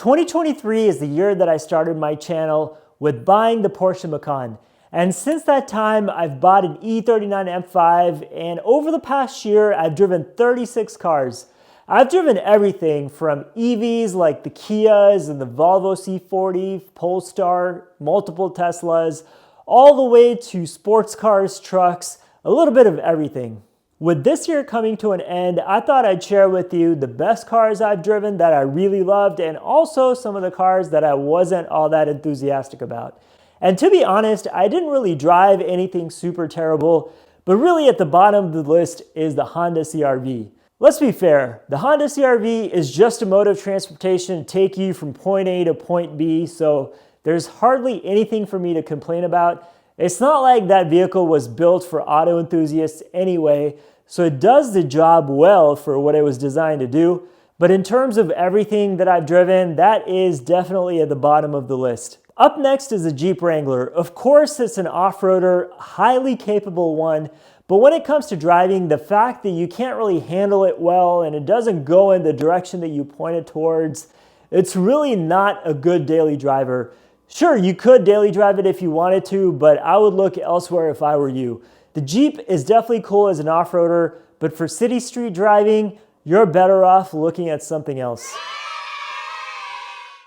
2023 is the year that I started my channel with buying the Porsche Macan. And since that time, I've bought an E39 M5, and over the past year, I've driven 36 cars. I've driven everything from EVs like the Kias and the Volvo C40, Polestar, multiple Teslas, all the way to sports cars, trucks, a little bit of everything. With this year coming to an end, I thought I'd share with you the best cars I've driven that I really loved, and also some of the cars that I wasn't all that enthusiastic about. And to be honest, I didn't really drive anything super terrible, but really at the bottom of the list is the Honda CR-V. Let's be fair, the Honda CR-V is just a mode of transportation to take you from point A to point B, so there's hardly anything for me to complain about. It's not like that vehicle was built for auto enthusiasts anyway, so it does the job well for what it was designed to do. But in terms of everything that I've driven, that is definitely at the bottom of the list. Up next is the Jeep Wrangler. Of course, it's an off-roader, highly capable one, but when it comes to driving, the fact that you can't really handle it well and it doesn't go in the direction that you point it towards, it's really not a good daily driver. Sure, you could daily drive it if you wanted to, but I would look elsewhere if I were you. The Jeep is definitely cool as an off-roader, but for city street driving, you're better off looking at something else.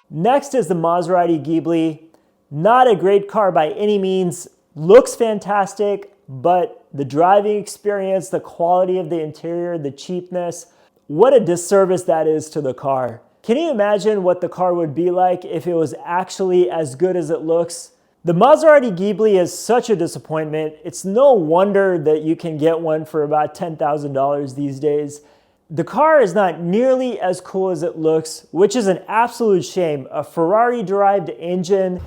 Next is the Maserati Ghibli. Not a great car by any means, looks fantastic, but the driving experience, the quality of the interior, the cheapness, what a disservice that is to the car. Can you imagine what the car would be like if it was actually as good as it looks? The Maserati Ghibli is such a disappointment. It's no wonder that you can get one for about $10,000 these days. The car is not nearly as cool as it looks, which is an absolute shame. A Ferrari-derived engine,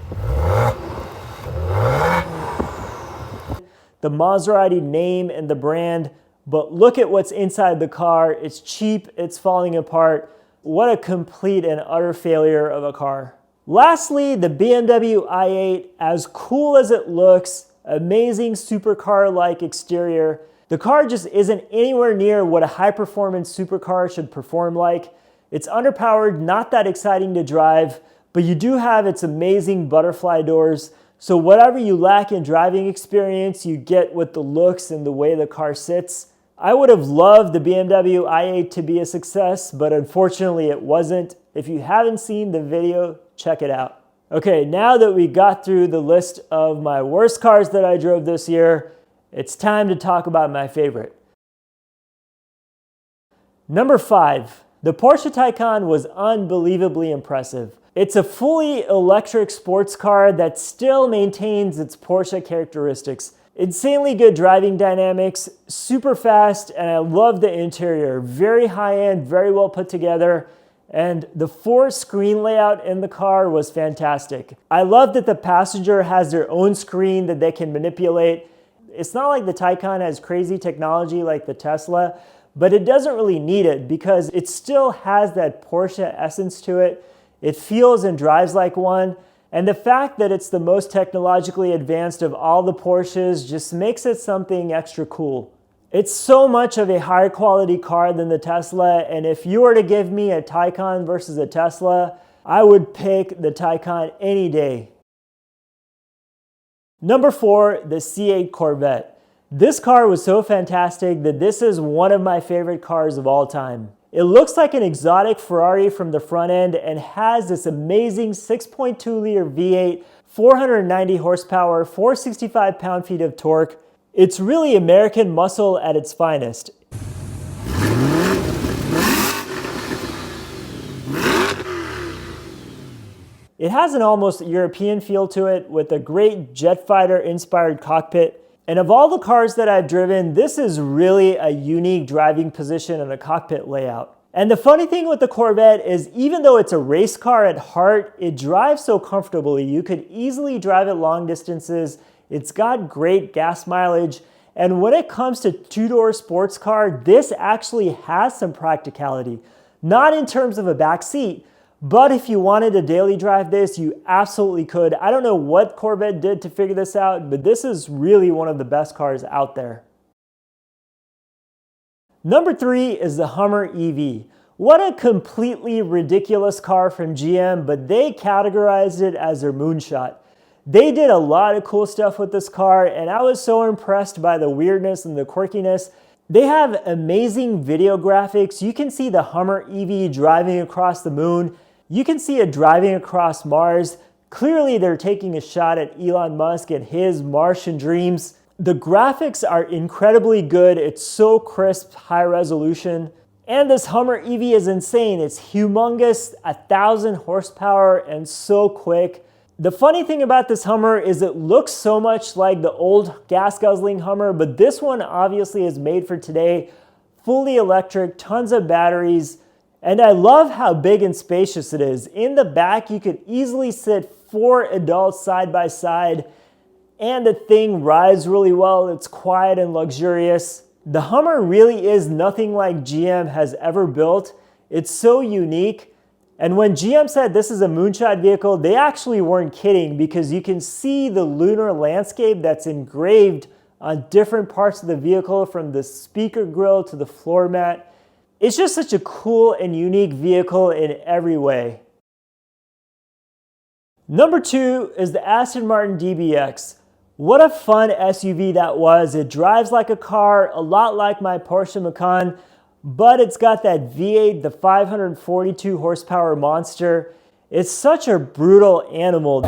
the Maserati name and the brand, but look at what's inside the car. It's cheap, it's falling apart. What a complete and utter failure of a car. Lastly, the BMW i8, as cool as it looks, amazing supercar-like exterior. The car just isn't anywhere near what a high-performance supercar should perform like. It's underpowered, not that exciting to drive, but you do have its amazing butterfly doors. So whatever you lack in driving experience, you get with the looks and the way the car sits. I would have loved the BMW i8 to be a success, but unfortunately it wasn't. If you haven't seen the video, check it out. Okay, now that we got through the list of my worst cars that I drove this year, it's time to talk about my favorite. Number 5, the Porsche Taycan was unbelievably impressive. It's a fully electric sports car that still maintains its Porsche characteristics. Insanely good driving dynamics, super fast, and I love the interior. Very high-end, very well put together, and the 4-screen layout in the car was fantastic. I love that the passenger has their own screen that they can manipulate. It's not like the Taycan has crazy technology like the Tesla, but it doesn't really need it because it still has that Porsche essence to it. It feels and drives like one. And the fact that it's the most technologically advanced of all the Porsches just makes it something extra cool. It's so much of a higher quality car than the Tesla, and if you were to give me a Taycan versus a Tesla, I would pick the Taycan any day. Number 4, the C8 Corvette. This car was so fantastic that this is one of my favorite cars of all time. It looks like an exotic Ferrari from the front end and has this amazing 6.2-liter V8, 490 horsepower, 465 pound-feet of torque. It's really American muscle at its finest. It has an almost European feel to it with a great jet fighter-inspired cockpit. And of all the cars that I've driven, this is really a unique driving position and a cockpit layout. And the funny thing with the Corvette is even though it's a race car at heart, it drives so comfortably. You could easily drive it long distances. It's got great gas mileage. And when it comes to two-door sports car, this actually has some practicality. Not in terms of a back seat, but if you wanted to daily drive this, you absolutely could. I don't know what Corvette did to figure this out, but this is really one of the best cars out there. Number 3 is the Hummer EV. What a completely ridiculous car from GM, but they categorized it as their moonshot. They did a lot of cool stuff with this car, and I was so impressed by the weirdness and the quirkiness. They have amazing video graphics. You can see the Hummer EV driving across the moon. You can see it driving across Mars. Clearly, they're taking a shot at Elon Musk and his Martian dreams. The graphics are incredibly good. It's so crisp, high resolution. And this Hummer EV is insane. It's humongous, 1,000 horsepower, and so quick. The funny thing about this Hummer is it looks so much like the old gas-guzzling Hummer, but this one obviously is made for today. Fully electric, tons of batteries, and I love how big and spacious it is. In the back, you could easily sit 4 adults side by side, and the thing rides really well. It's quiet and luxurious. The Hummer really is nothing like GM has ever built. It's so unique. And when GM said this is a moonshot vehicle, they actually weren't kidding, because you can see the lunar landscape that's engraved on different parts of the vehicle, from the speaker grille to the floor mat. It's just such a cool and unique vehicle in every way. Number 2 is the Aston Martin DBX. What a fun SUV that was. It drives like a car, a lot like my Porsche Macan, but it's got that V8, the 542 horsepower monster. It's such a brutal animal.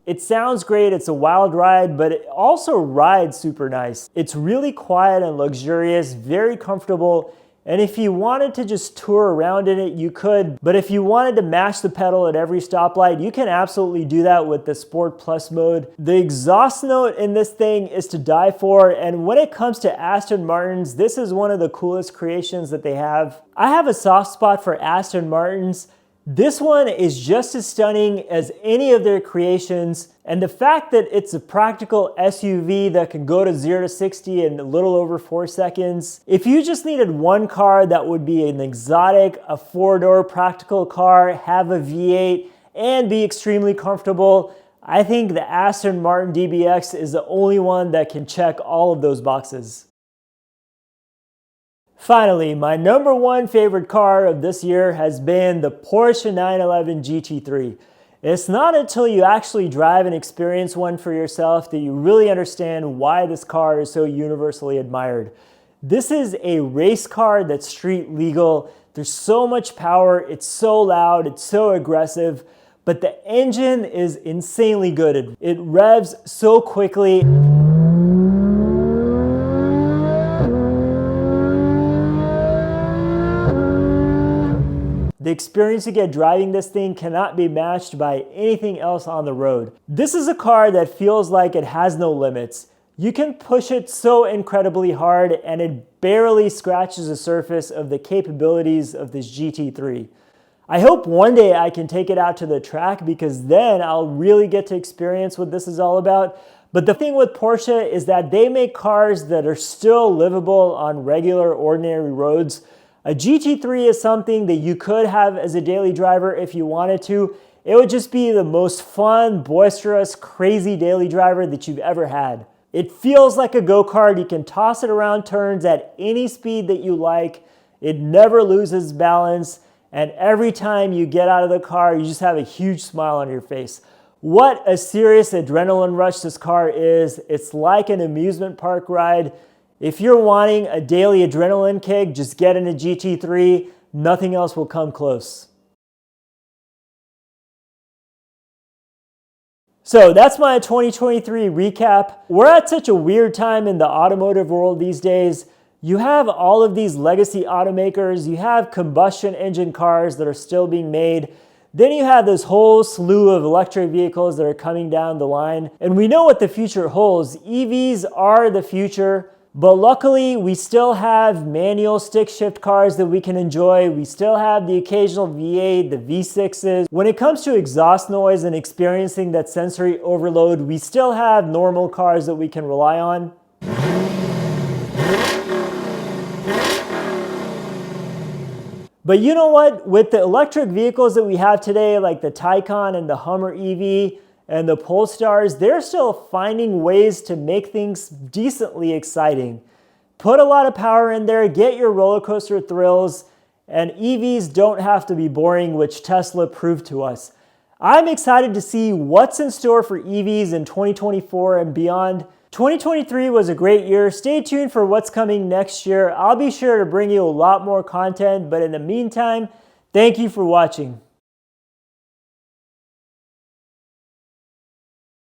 It sounds great, it's a wild ride, but it also rides super nice. It's really quiet and luxurious, very comfortable. And if you wanted to just tour around in it, you could. But if you wanted to mash the pedal at every stoplight, you can absolutely do that with the Sport Plus mode. The exhaust note in this thing is to die for. And when it comes to Aston Martins, this is one of the coolest creations that they have. I have a soft spot for Aston Martins. This one is just as stunning as any of their creations, and the fact that it's a practical SUV that can go to 0 to 60 in a little over 4 seconds. If you just needed one car that would be an exotic, a 4-door practical car, have a V8, and be extremely comfortable, I think the Aston Martin DBX is the only one that can check all of those boxes. Finally, my number 1 favorite car of this year has been the Porsche 911 GT3. It's not until you actually drive and experience one for yourself that you really understand why this car is so universally admired. This is a race car that's street legal. There's so much power, it's so loud, it's so aggressive, but the engine is insanely good. It revs so quickly. The experience you get driving this thing cannot be matched by anything else on the road. This is a car that feels like it has no limits. You can push it so incredibly hard and it barely scratches the surface of the capabilities of this GT3. I hope one day I can take it out to the track, because then I'll really get to experience what this is all about. But the thing with Porsche is that they make cars that are still livable on regular, ordinary roads. A GT3 is something that you could have as a daily driver if you wanted to. It would just be the most fun, boisterous, crazy daily driver that you've ever had. It feels like a go-kart. You can toss it around turns at any speed that you like. It never loses balance. And every time you get out of the car, you just have a huge smile on your face. What a serious adrenaline rush this car is. It's like an amusement park ride. If you're wanting a daily adrenaline kick, just get in a GT3. Nothing else will come close. So that's my 2023 recap. We're at such a weird time in the automotive world these days. You have all of these legacy automakers. You have combustion engine cars that are still being made. Then you have this whole slew of electric vehicles that are coming down the line. And we know what the future holds. EVs are the future. But luckily, we still have manual stick shift cars that we can enjoy. We still have the occasional V8, the V6s. When it comes to exhaust noise and experiencing that sensory overload, we still have normal cars that we can rely on. But you know what? With the electric vehicles that we have today, like the Taycan and the Hummer EV, and the Polestars, they're still finding ways to make things decently exciting. Put a lot of power in there, get your roller coaster thrills, and EVs don't have to be boring, which Tesla proved to us. I'm excited to see what's in store for EVs in 2024 and beyond. 2023 was a great year. Stay tuned for what's coming next year. I'll be sure to bring you a lot more content, but in the meantime, thank you for watching.